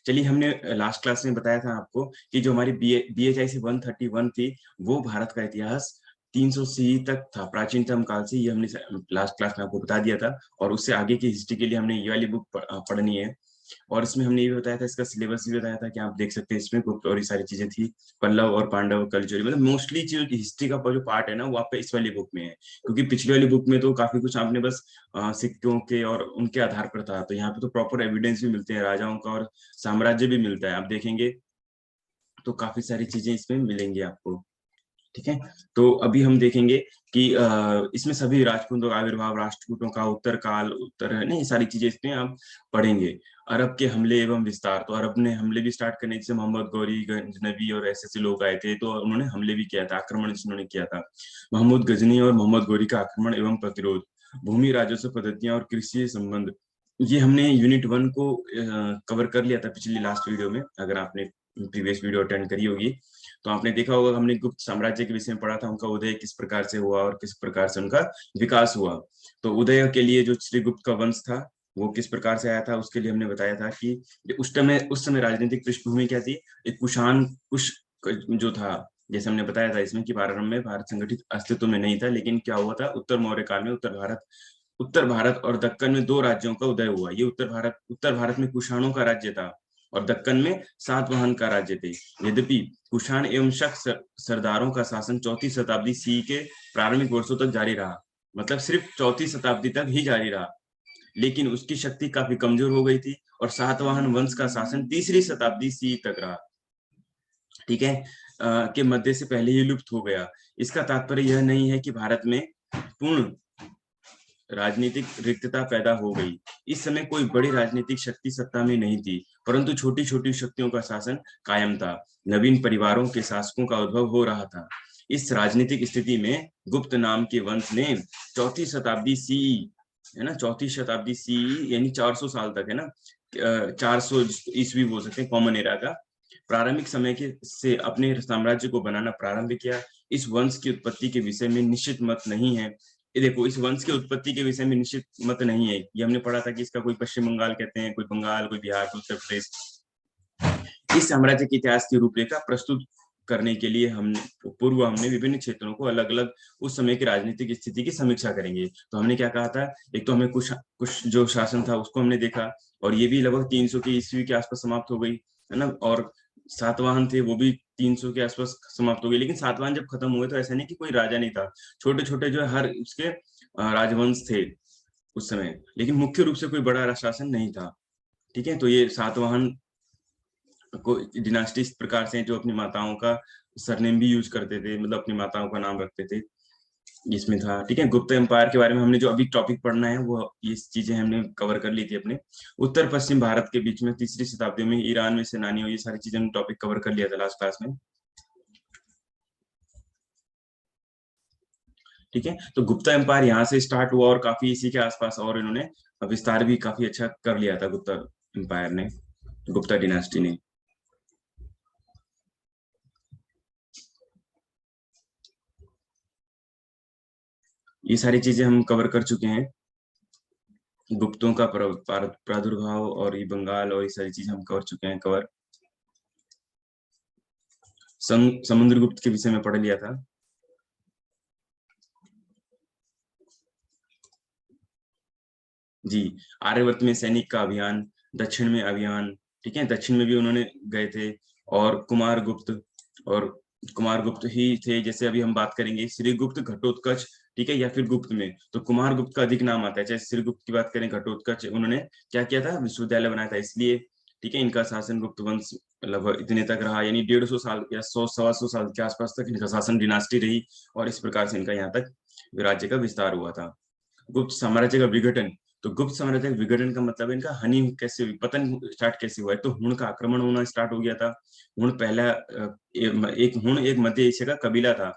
चलिए, हमने last class में बताया था आपको कि जो हमारी BHIC 131 थी, वो भारत का इतिहास 300 CE तक था, प्राचीनतम काल से। ये हमने लास्ट क्लास में आपको बता दिया था। और उससे आगे की हिस्ट्री के लिए हमने ये वाली बुक पढ़नी है। और इसमें हमने ये भी बताया था, इसका सिलेबस भी बताया था कि आप देख सकते हैं इसमें गुप्त और ये सारी चीजें थी। पल्लव और पांडव कल्चर, मतलब मोस्टली जो हिस्ट्री का जो पार्ट है ना, वो आपका इस वाली बुक में है। क्योंकि पिछली वाली बुक में तो काफी कुछ आपने बस सिक्कों के और उनके आधार पर था, तो यहाँ पे तो प्रॉपर एविडेंस भी मिलते हैं राजाओं का, और साम्राज्य भी मिलता है। आप देखेंगे तो काफी सारी चीजें इसमें मिलेंगी आपको। ठीक है, तो अभी हम देखेंगे कि इसमें सभी राजपूतों का आविर्भाव, राष्ट्रकूटों का उत्तर काल, उत्तर है ना, ये सारी चीजें इसमें आप पढ़ेंगे। अरब के हमले एवं विस्तार, तो अरब ने हमले भी स्टार्ट करने, जैसे मोहम्मद गौरी, गजनवी और ऐसे लोग आए थे, तो उन्होंने हमले भी किया था, आक्रमण उन्होंने किया था। महमूद गजनी और मोहम्मद गौरी का आक्रमण एवं प्रतिरोध, भूमि राजस्व पद्धतियां और कृषि संबंध। ये हमने यूनिट 1 को कवर कर लिया था पिछली लास्ट वीडियो में। अगर आपने प्रीवियस वीडियो अटेंड करी होगी तो आपने देखा होगा, हमने गुप्त साम्राज्य के विषय में पढ़ा था, उनका उदय किस प्रकार से हुआ और किस प्रकार से उनका विकास हुआ। तो उदय के लिए जो श्रीगुप्त का वंश था, वो किस प्रकार से आया था, उसके लिए हमने बताया था कि उस समय राजनीतिक पृष्ठभूमि क्या थी। एक कुश जो था, जैसे हमने बताया था इसमें कि प्रारंभ में भारत संगठित अस्तित्व में नहीं था, लेकिन क्या हुआ था, उत्तर मौर्य काल में उत्तर भारत और दक्कन में दो राज्यों का उदय हुआ। ये उत्तर भारत में कुषाणों का राज्य था, और दक्कन में सातवाहन का राज्य थे। यद्यपि कुषाण एवं शक सरदारों का शासन 4वीं शताब्दी CE के प्रारंभिक वर्षों तक जारी रहा, मतलब सिर्फ 4वीं शताब्दी तक ही जारी रहा, लेकिन उसकी शक्ति काफी कमजोर हो गई थी, और सातवाहन वंश का शासन 3री शताब्दी CE तक रहा। ठीक है, के मध्य से पहले ही लुप्त हो गया। इसका तात्पर्य यह नहीं है कि भारत में पूर्ण राजनीतिक रिक्तता पैदा हो गई। इस समय कोई बड़ी राजनीतिक शक्ति सत्ता में नहीं थी, परंतु छोटी छोटी शक्तियों का शासन कायम था। नवीन परिवारों के शासकों का उद्भव हो रहा था। इस राजनीतिक स्थिति में गुप्त नाम के वंश ने 4वीं शताब्दी CE, है ना, 4वीं शताब्दी CE यानी 400 साल तक, है ना, 400 ईस्वी बोल सकते हैं, कॉमन एरा का प्रारंभिक समय के से अपने साम्राज्य को बनाना प्रारंभ किया। इस वंश की उत्पत्ति के विषय में निश्चित मत नहीं है। ये देखो, इस वंश की उत्पत्ति के विषय में निश्चित मत नहीं है। ये हमने पढ़ा था कि इसका कोई पश्चिम बंगाल कहते हैं, कोई बंगाल, कोई बिहार, कोई उत्तर प्रदेश। इस साम्राज्य के इतिहास की रूपरेखा प्रस्तुत करने के लिए हमने विभिन्न क्षेत्रों को अलग अलग उस समय की राजनीतिक स्थिति की समीक्षा करेंगे। तो हमने क्या कहा था, एक तो हमें कुछ जो शासन था उसको हमने देखा, और ये भी लगभग 300 के ईस्वी के आसपास समाप्त हो गई, है ना। और सातवाहन थे, वो भी 300 के आसपास समाप्त हो गई। लेकिन सातवाहन जब खत्म हुए तो ऐसा नहीं कि कोई राजा नहीं था, छोटे छोटे जो हर उसके राजवंश थे उस समय, लेकिन मुख्य रूप से कोई बड़ा शासन नहीं था। ठीक है, तो ये सातवाहन को डिनास्टी इस प्रकार से जो अपनी माताओं का सरनेम भी यूज करते थे, मतलब अपनी माताओं का नाम रखते थे, इसमें था। ठीक है, गुप्त एम्पायर के बारे में हमने जो अभी टॉपिक पढ़ना है, वो ये चीजें हमने कवर कर ली थी अपने। उत्तर पश्चिम भारत के बीच में 3री शताब्दी में ईरान में सेनानियों, ये सारी चीजें टॉपिक कवर कर लिया था लास्ट क्लास में। ठीक है, तो गुप्ता एम्पायर यहाँ से स्टार्ट हुआ, और काफी इसी के आसपास और इन्होंने विस्तार भी काफी अच्छा कर लिया था गुप्ता एम्पायर ने, गुप्ता डिनास्टी ने। ये सारी चीजें हम कवर कर चुके हैं, गुप्तों का प्रादुर्भाव और ये बंगाल और ये सारी चीजें हम कर चुके हैं कवर। समुद्रगुप्त के विषय में पढ़ लिया था। जी, आर्यवर्त में सैनिक का अभियान, दक्षिण में अभियान, ठीक है, दक्षिण में भी उन्होंने गए थे। और और कुमारगुप्त ही थे, जैसे अभी हम बात करेंगे श्रीगुप्त, घटोत्कच, ठीक है, या फिर गुप्त में तो कुमारगुप्त का अधिक नाम आता है। चाहे श्रीगुप्त की बात करें, घटोत्कच उन्होंने क्या किया था, विश्वविद्यालय बनाया था, इसलिए। ठीक है, इनका शासन गुप्त वंश लगभग इतने तक रहा, यानी 150 साल या 100 सवा 100 साल के आसपास तक इनका शासन डिनास्टी रही, और इस प्रकार से इनका यहाँ तक राज्य का विस्तार हुआ था। गुप्त साम्राज्य का विघटन, तो गुप्त साम्राज्य का विघटन का मतलब इनका हानि कैसे हुई, पतन स्टार्ट कैसे हुआ है, तो हुण का आक्रमण होना स्टार्ट हो गया था। हुण पहला एक मध्य एशिया का कबीला था,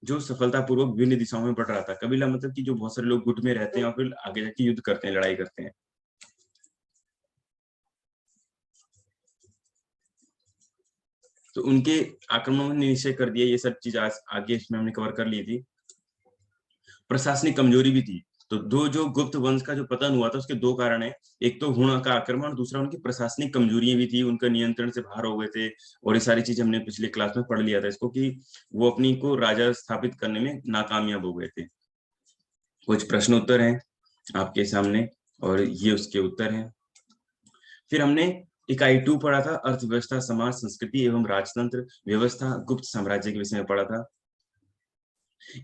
जो सफलतापूर्वक विभिन्न दिशाओं में बढ़ रहा था। कबीला मतलब कि जो बहुत सारे लोग गुट में रहते हैं और फिर आगे जाके युद्ध करते हैं, लड़ाई करते हैं। तो उनके आक्रमण ने निश्चय कर दिया। ये सब चीज आज आगे इसमें हमने कवर कर ली थी। प्रशासनिक कमजोरी भी थी, तो दो जो गुप्त वंश का जो पतन हुआ था उसके दो कारण है। एक तो हुण का आक्रमण, दूसरा उनकी प्रशासनिक कमजोरियां भी थी, उनका नियंत्रण से बाहर हो गए थे। और ये सारी चीज हमने पिछले क्लास में पढ़ लिया था इसको, कि वो अपनी को राजा स्थापित करने में नाकामयाब हो गए थे। कुछ प्रश्न उत्तर हैं आपके सामने और ये उसके उत्तर हैं। फिर हमने इकाई 2 पढ़ा था, अर्थव्यवस्था, समाज, संस्कृति एवं राजतंत्र व्यवस्था, गुप्त साम्राज्य के विषय में पढ़ा था।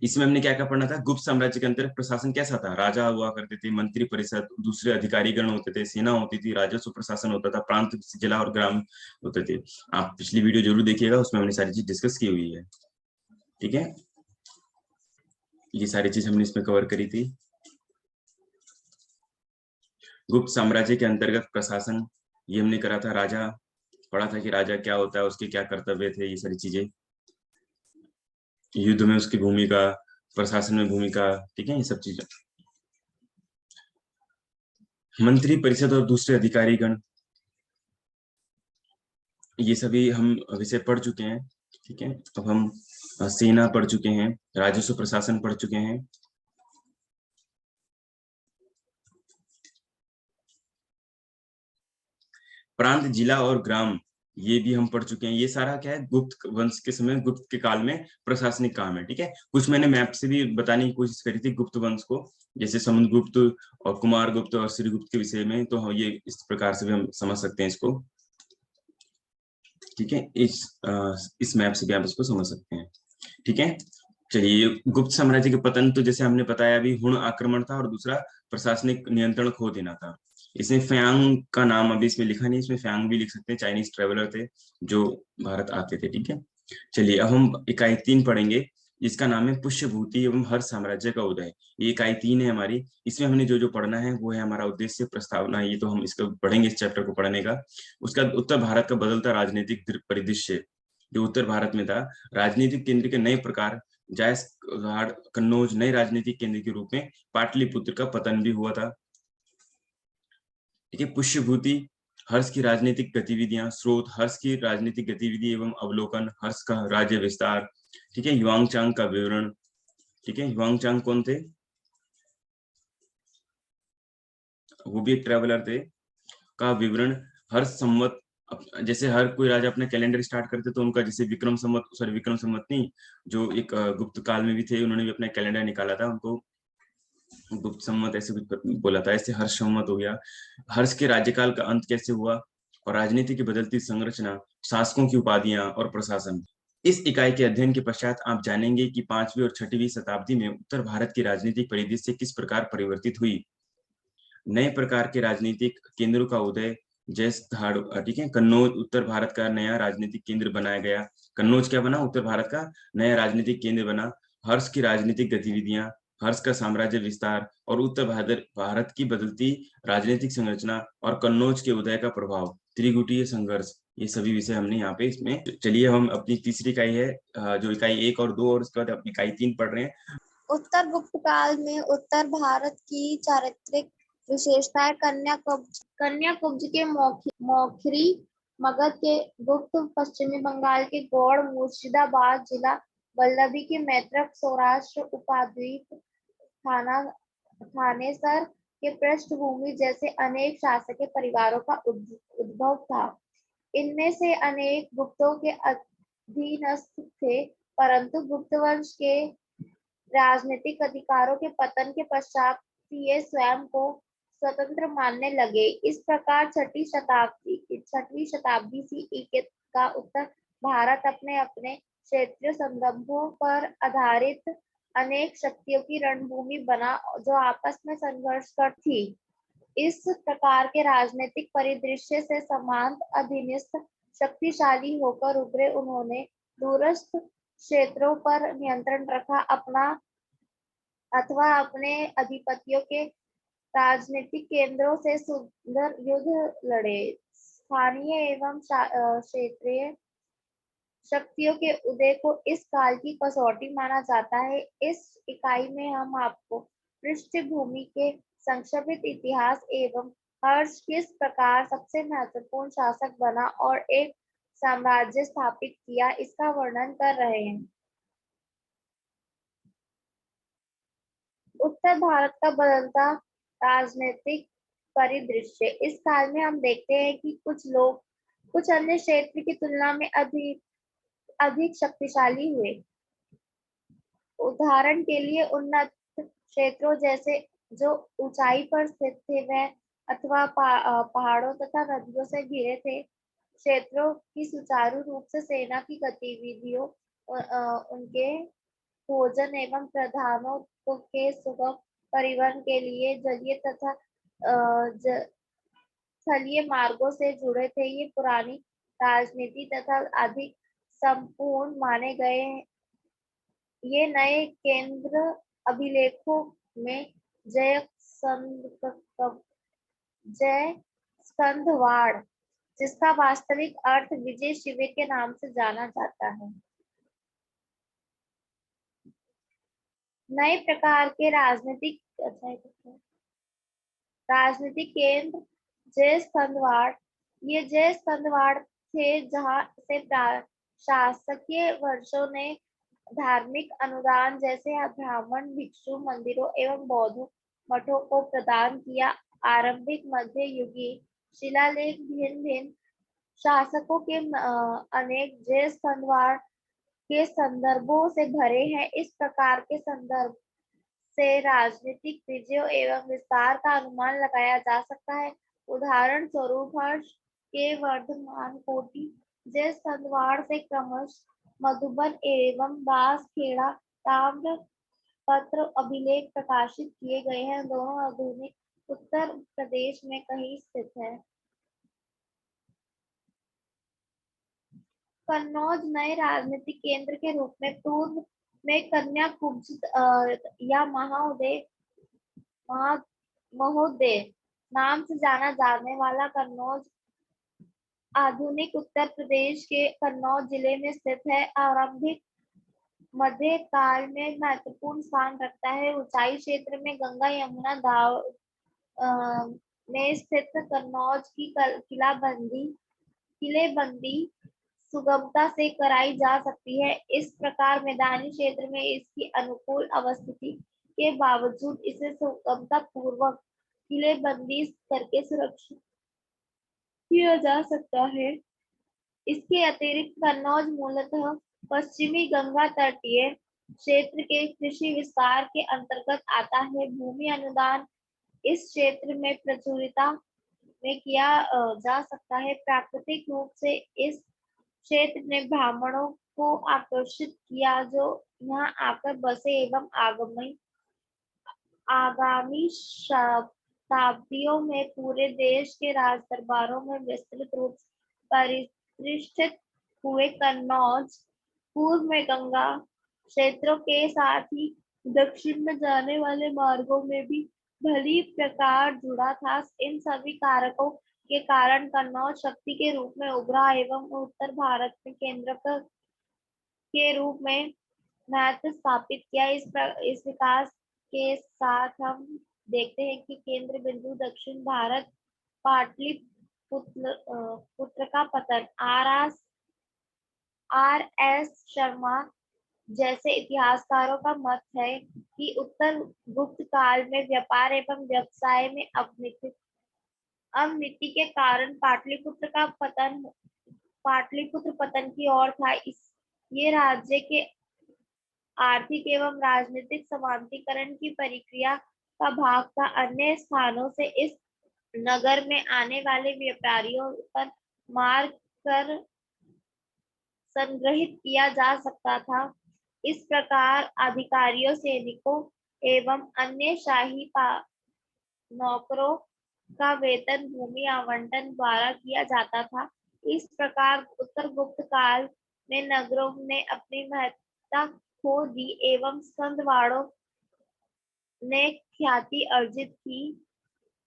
इसमें हमने क्या क्या पढ़ना था, गुप्त साम्राज्य के अंतर्गत प्रशासन कैसा था, राजा हुआ करते थे, मंत्री परिषद, दूसरे अधिकारीगण होते थे, सेना होती थी, राजस्व प्रशासन होता था, प्रांत, जिला और ग्राम होते थे। आप पिछली वीडियो जरूर देखिएगा, उसमें हमने सारी चीज डिस्कस की हुई है। ठीक है, ये सारी चीज हमने इसमें कवर करी थी। गुप्त साम्राज्य के अंतर्गत प्रशासन, ये हमने करा था, राजा पढ़ा था कि राजा क्या होता है, उसके क्या कर्तव्य थे, ये सारी चीजें, युद्ध में उसकी भूमिका, प्रशासन में भूमिका, ठीक है, ये सब चीजें। मंत्री परिषद और दूसरे अधिकारीगण, ये सभी हम विषय पढ़ चुके हैं। ठीक है, अब हम सेना पढ़ चुके हैं, राजस्व प्रशासन पढ़ चुके हैं। प्रांत, जिला और ग्राम, ये भी हम पढ़ चुके हैं। ये सारा क्या है, गुप्त वंश के समय, गुप्त के काल में प्रशासनिक काम है। ठीक है, कुछ मैंने मैप से भी बताने की कोशिश करी थी गुप्त वंश को, जैसे समुद्रगुप्त और कुमारगुप्त और श्रीगुप्त के विषय में, तो ये इस प्रकार से भी हम समझ सकते हैं इसको। ठीक है, इस मैप से भी आप इसको समझ सकते हैं। ठीक है, चलिए, गुप्त साम्राज्य के पतन तो जैसे हमने बताया अभी, हुण आक्रमण था और दूसरा प्रशासनिक नियंत्रण खो देना था। इसमें फ्यांग का नाम अभी इसमें लिखा नहीं, इसमें फ्यांग भी लिख सकते हैं, चाइनीज ट्रेवलर थे जो भारत आते थे। ठीक है, चलिए अब हम इकाई 3 पढ़ेंगे, जिसका नाम है पुष्यभूति एवं हर्ष साम्राज्य का उदय। ये इकाई 3 है हमारी। इसमें हमने जो जो पढ़ना है वो है हमारा उद्देश्य, प्रस्तावना, ये तो हम इसको पढ़ेंगे, इस चैप्टर को पढ़ने का। उसका उत्तर भारत का बदलता राजनीतिक परिदृश्य, जो उत्तर भारत में था, राजनीतिक केंद्र के नए प्रकार, जायसवाड़, कन्नौज नए राजनीतिक केंद्र के रूप में, पाटलिपुत्र का पतन भी हुआ था। ठीक है, पुष्यभूति, हर्ष की राजनीतिक गतिविधियां, स्रोत, हर्ष की राजनीतिक गतिविधि एवं अवलोकन, हर्ष का राज्य विस्तार। ठीक है, युवांगचांग का विवरण। ठीक है, युवांगचांग कौन थे, वो भी एक ट्रेवलर थे, का विवरण, हर्ष संवत, जैसे हर कोई राजा अपने कैलेंडर स्टार्ट करते तो उनका, जैसे विक्रम संवत, सॉरी विक्रम संवत नहीं, जो एक गुप्त काल में भी थे, उन्होंने भी अपना कैलेंडर निकाला था, उनको गुप्त संवत ऐसे कुछ बोला था। ऐसे हर्ष संवत हो गया, हर्ष के राज्यकाल का अंत कैसे हुआ, और राजनीति की बदलती संरचना, शासकों की उपाधियां और प्रशासन। इस इकाई के अध्ययन के पश्चात आप जानेंगे कि 5वीं और 6वीं शताब्दी में उत्तर भारत की राजनीतिक परिदृश्य किस प्रकार परिवर्तित हुई, नए प्रकार के राजनीतिक केंद्रों का उदय, जैसे ठीक है, कन्नौज उत्तर भारत का नया राजनीतिक केंद्र बनाया गया। कन्नौज क्या बना, उत्तर भारत का नया राजनीतिक केंद्र बना। हर्ष की राजनीतिक गतिविधियां, हर्ष का साम्राज्य विस्तार और उत्तर भारत की बदलती राजनीतिक संरचना, और कन्नौज के उदय का प्रभाव, त्रिगुटीय संघर्ष, ये सभी विषय हमने यहाँ पे इसमें। चलिए हम अपनी तीसरी इकाई है, जो इकाई 1 और 2 और उसके बाद इकाई 3 पढ़ रहे हैं। उत्तर गुप्त काल में उत्तर भारत की चारित्रिक विशेषताएं, कन्याकुब्ज के मौखरी, मगध के गुप्त, पश्चिमी बंगाल के गौड़, मुर्शिदाबाद जिला, वल्लभी के मैत्रक, सौराष्ट्र उपद्वीप, थानेसर के पृष्ठभूमि जैसे अनेक शासकीय परिवारों का उद्भव था। इनमें से अनेक गुप्तों के अधीनस्थ थे, परंतु गुप्त वंश के राजनीतिक अधिकारों के पतन के पश्चात ये स्वयं को स्वतंत्र मानने लगे। इस प्रकार 6वीं शताब्दी ईसा का उत्तर भारत अपने अपने क्षेत्रीय संदर्भों पर आधारित अनेक शक्तियों की रणभूमि बना, जो आपस में संघर्ष कर थी। इस प्रकार के राजनीतिक परिदृश्य से समांत अधीनस्थ शक्तिशाली होकर उभरे। उन्होंने दूरस्थ क्षेत्रों पर नियंत्रण रखा, अपने अधिपतियों के राजनीतिक केंद्रों से सुंदर युद्ध लड़े। स्थानीय एवं क्षेत्रीय शक्तियों के उदय को इस काल की कसौटी माना जाता है। इस इकाई में हम आपको पृष्ठभूमि के संक्षिप्त इतिहास एवं हर्ष किस प्रकार सबसे महत्वपूर्ण शासक बना और एक साम्राज्य स्थापित किया, इसका वर्णन कर रहे हैं। उत्तर भारत का बदलता राजनीतिक परिदृश्य। इस काल में हम देखते हैं कि कुछ लोग कुछ अन्य क्षेत्र की तुलना में अधिक अधिक शक्तिशाली हुए। उदाहरण के लिए उन्नत क्षेत्रों जैसे जो ऊंचाई पर स्थित थे वह अथवा पहाड़ों तथा नदियों से घिरे थे क्षेत्रों की सुचारू रूप से सेना की गतिविधियों उनके भोजन एवं प्रधानों के सुगम परिवहन के लिए जलीय तथा स्थलीय मार्गों से जुड़े थे। ये पुरानी राजनीति तथा अधिक संपूर्ण माने गए। ये नए केंद्र अभिलेखों में जय जय स्कंदवाड़, जिसका वास्तविक अर्थ विजय शिविर के नाम से जाना जाता है। नए प्रकार के राजनीतिक केंद्र जय स्कंदवाड़। ये जय स्कंदवाड़ थे जहां से शासकीय वर्षों ने धार्मिक अनुदान जैसे ब्राह्मण भिक्षु मंदिरों एवं बौद्ध मठों को प्रदान किया। आरंभिक मध्य युगीय शिलालेख भिन्न भिन्न शासकों के अनेक जय स्कंदवाड़ के संदर्भों से भरे हैं। इस प्रकार के संदर्भ से राजनीतिक विजयों एवं विस्तार का अनुमान लगाया जा सकता है। उदाहरण स्वरूप हर्ष के वर्धमान कोटि जय स्कंदवाड़ से क्रमशः मधुबन एवं बांसखेड़ा ताम्र पत्र अभिलेख प्रकाशित किए गए हैं। दोनों आधुनिक उत्तर प्रदेश में कहीं स्थित है। कन्नौज नए राजनीतिक केंद्र के रूप में पूर्व में कन्याकुब्ज या महोदय नाम से जाना जाने वाला कन्नौज आधुनिक उत्तर प्रदेश के कन्नौज जिले में स्थित है। आरंभिक मध्य काल में महत्वपूर्ण स्थान रखता है। ऊंचाई क्षेत्र में गंगा यमुना दाव में स्थित कन्नौज की किलेबंदी सुगमता से कराई जा सकती है। इस प्रकार मैदानी क्षेत्र में इसकी अनुकूल अवस्थिति के बावजूद इसे सुगमता पूर्वक किलेबंदी करके सुरक्षित किया जा सकता है। इसके अतिरिक्त कन्नौज मूलतः पश्चिमी गंगा तटीय क्षेत्र के कृषि विस्तार के अंतर्गत आता है। भूमि अनुदान इस क्षेत्र में प्रचुरता में किया जा सकता है। प्राकृतिक रूप से इस क्षेत्र ने ब्राह्मणों को आकर्षित किया जो यहाँ आकर बसे एवं आगामी शताब्दियों में पूरे देश के राज दरबारों में विस्तृत रूप से प्रतिष्ठित हुए। कन्नौज पूर्व में गंगा क्षेत्रों के साथ ही दक्षिण में जाने वाले मार्गों में भी भली प्रकार जुड़ा था। इन सभी कारकों के कारण कन्नौज शक्ति के रूप में उभरा एवं उत्तर भारत में केंद्र के रूप में महत्व स्थापित किया। इस विकास के साथ हम देखते हैं कि केंद्र बिंदु दक्षिण भारत पाटलिपुत्र का पतन। आर एस शर्मा जैसे इतिहासकारों का मत है कि उत्तर गुप्त काल में व्यापार एवं व्यवसाय में अवनति के कारण पाटलिपुत्र पतन की ओर था। ये राज्य के आर्थिक एवं राजनीतिक समांतरीकरण की प्रक्रिया का भाग था। अन्य स्थानों से इस नगर में आने वाले व्यापारियों पर मार कर संग्रहित किया जा सकता था। इस प्रकार अधिकारियों सैनिकों एवं अन्य शाही नौकरों का वेतन भूमि आवंटन द्वारा किया जाता था। इस प्रकार उत्तर गुप्त काल में नगरों ने अपनी महत्ता खो दी एवं स्कंदवाड़ों ने ख्याति अर्जित की।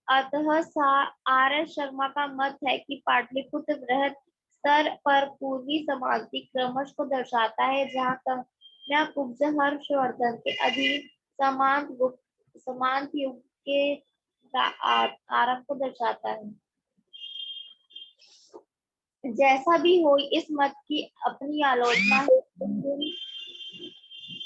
अतः आर एस शर्मा का मत है कि पाटलिपुत्र वृहद स्तर पर पूर्वी समांती क्रमश को दर्शाता है, जहाँ कन्याकुब्ज हर्षवर्धन के अधीन समांत युग के आरंभ को दर्शाता है। जैसा भी हो, इस मत की अपनी आलोचना है।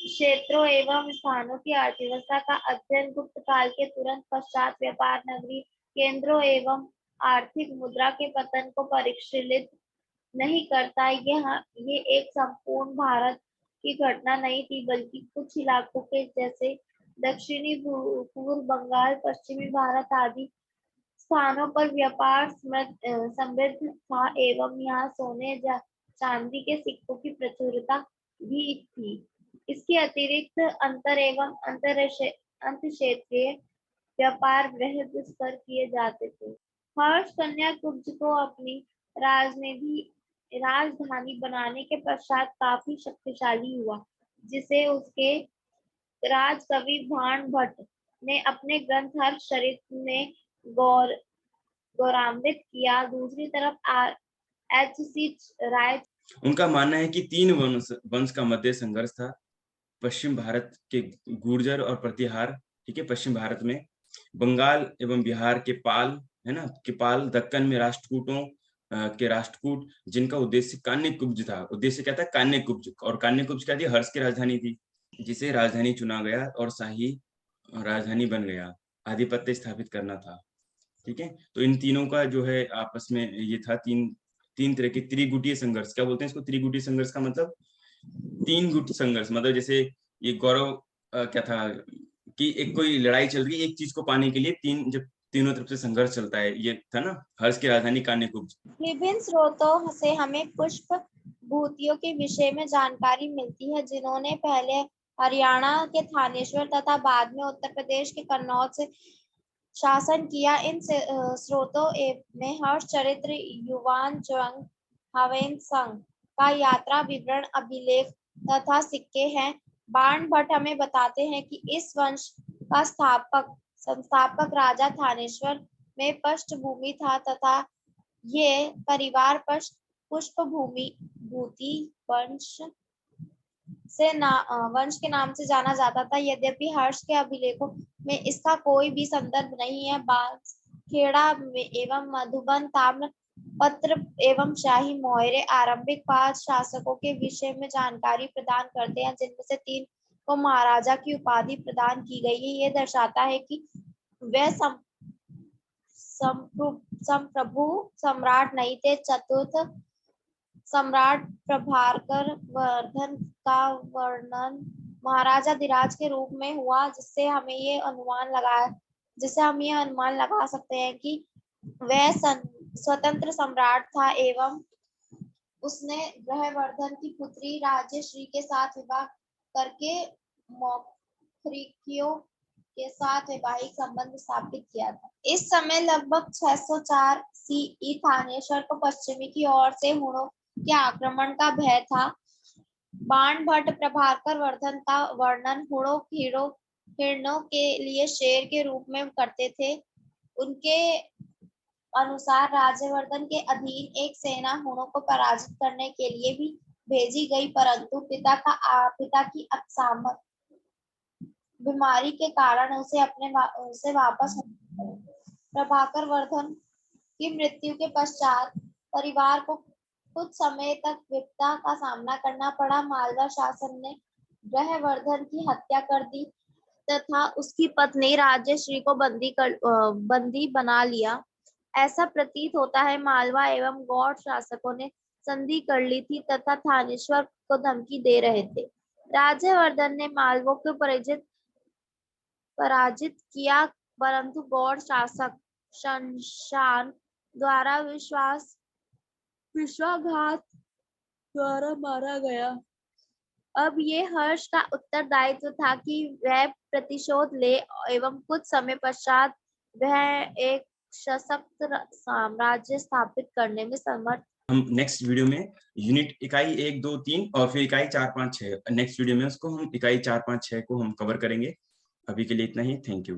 क्षेत्रों एवं स्थानों की अर्थव्यवस्था का अध्ययन गुप्त काल के तुरंत पश्चात व्यापार नगरी केंद्रों एवं आर्थिक मुद्रा के पतन को परिशीलित नहीं करता। ये एक संपूर्ण भारत की घटना नहीं थी, बल्कि कुछ इलाकों के जैसे दक्षिणी पूर्व बंगाल, पश्चिमी भारत आदि स्थानों पर व्यापार समृद्ध था एवं यहाँ सोने चांदी के सिक्कों की प्रचुरता भी थी। इसके अतिरिक्त अंतर एवं अंत क्षेत्रीय व्यापार वृहद स्तर किए जाते थे। हर्ष कन्या कुब्ज को अपनी राजधानी बनाने के पश्चात काफी शक्तिशाली हुआ, जिसे उसके राजकवि बाण भट्ट ने अपने ग्रंथ हर्षचरित में गौरवान्वित किया। दूसरी तरफ H.C. राय उनका मानना है कि 3 वंश का मध्य संघर्ष था। पश्चिम भारत के गुर्जर और प्रतिहार, ठीक है, पश्चिम भारत में बंगाल एवं बिहार के पाल, है ना, के पाल, दक्कन में राष्ट्रकूटों के राष्ट्रकूट, जिनका उद्देश्य कान्यकुब्ज था। उद्देश्य क्या था? कान्यकुब्ज। और कान्यकुब्ज क्या थी? हर्ष की राजधानी थी, जिसे राजधानी चुना गया और शाही राजधानी बन गया। आधिपत्य स्थापित करना था, ठीक है। तो इन तीनों का जो है आपस में ये था, तीन तरह के त्रिगुटीय संघर्ष। क्या बोलते हैं इसको? त्रिगुटीय संघर्ष का मतलब 3 गुट संघर्ष। मतलब जैसे ये गौरव क्या था कि एक कोई लड़ाई चल रही है एक चीज को पाने के लिए, जब तीनों तरफ से संघर्ष चलता है, ये था ना हर्ष की राजधानी कान्यकुब्ज। विभिन्न स्रोतों से हमें पुष्प भूतियों के विषय में जानकारी मिलती है, जिन्होंने पहले हरियाणा के थानेश्वर तथा बाद में उत्तर प्रदेश के कन्नौज से शासन किया। इन स्रोतों में हर्ष चरित्र, युवान जंग, हवेन संघ का यात्रा विवरण, अभिलेख तथा सिक्के हैं। बाण भट्ट हमें बताते हैं कि इस वंश का संस्थापक राजा थानेश्वर में पृष्ठभूमि था तथा ये परिवार पुष्प भूति वंश वंश के नाम से जाना जाता था। यद्यपि हर्ष के अभिलेखों में इसका कोई भी संदर्भ नहीं है। खेड़ा एवं मधुबन ताम्र पत्र एवं शाही मोहरे आरंभिक 5 शासकों के विषय में जानकारी प्रदान करते हैं, जिनमें से 3 को महाराजा की उपाधि प्रदान की गई है। ये दर्शाता है कि वह संप्रभु सम्राट नहीं थे। चतुर्थ सम्राट प्रभाकर वर्धन का वर्णन महाराजा धीराज के रूप में हुआ, जिससे हम ये अनुमान लगा सकते हैं कि वह स्वतंत्र सम्राट था एवं उसने ग्रहवर्धन की पुत्री राज्यश्री के साथ विवाह करके मौखरियों के साथ वैवाहिक संबंध स्थापित किया था। इस समय लगभग 604 CE थानेश्वर को पश्चिमी की ओर से हुणों के आक्रमण का भय था। बाण भट्ट प्रभाकर वर्धन का वर्णन हुणों हिरणों के लिए शेर के रूप में करते थे। उनके अनुसार राज्यवर्धन के अधीन एक सेना हुणों को पराजित करने के लिए भी भेजी गई, परंतु पिता की असामयिक बीमारी के कारण उसे वापस प्रभाकर वर्धन की मृत्यु के पश्चात परिवार को कुछ समय तक विपदा का सामना करना पड़ा। मालवा शासन ने ग्रहवर्धन की हत्या कर दी तथा उसकी पत्नी राज्यश्री को बंदी बना लिया। ऐसा प्रतीत होता है मालवा एवं गौड़ शासकों ने संधि कर ली थी तथा थानेश्वर को धमकी दे रहे थे। राज्यवर्धन ने मालवों को पराजित किया, परंतु गौड़ शासक शंशान द्वारा विश्वासघात द्वारा मारा गया। अब ये हर्ष का उत्तरदायित्व था कि वह प्रतिशोध ले एवं कुछ समय पश्चात वह एक सशक्त साम्राज्य स्थापित करने में समर्थ। हम नेक्स्ट वीडियो में यूनिट इकाई 1, 2, 3 और फिर इकाई 4, 5, 6 नेक्स्ट वीडियो में उसको हम इकाई 4, 5, 6 को हम कवर करेंगे। अभी के लिए इतना ही। Thank you.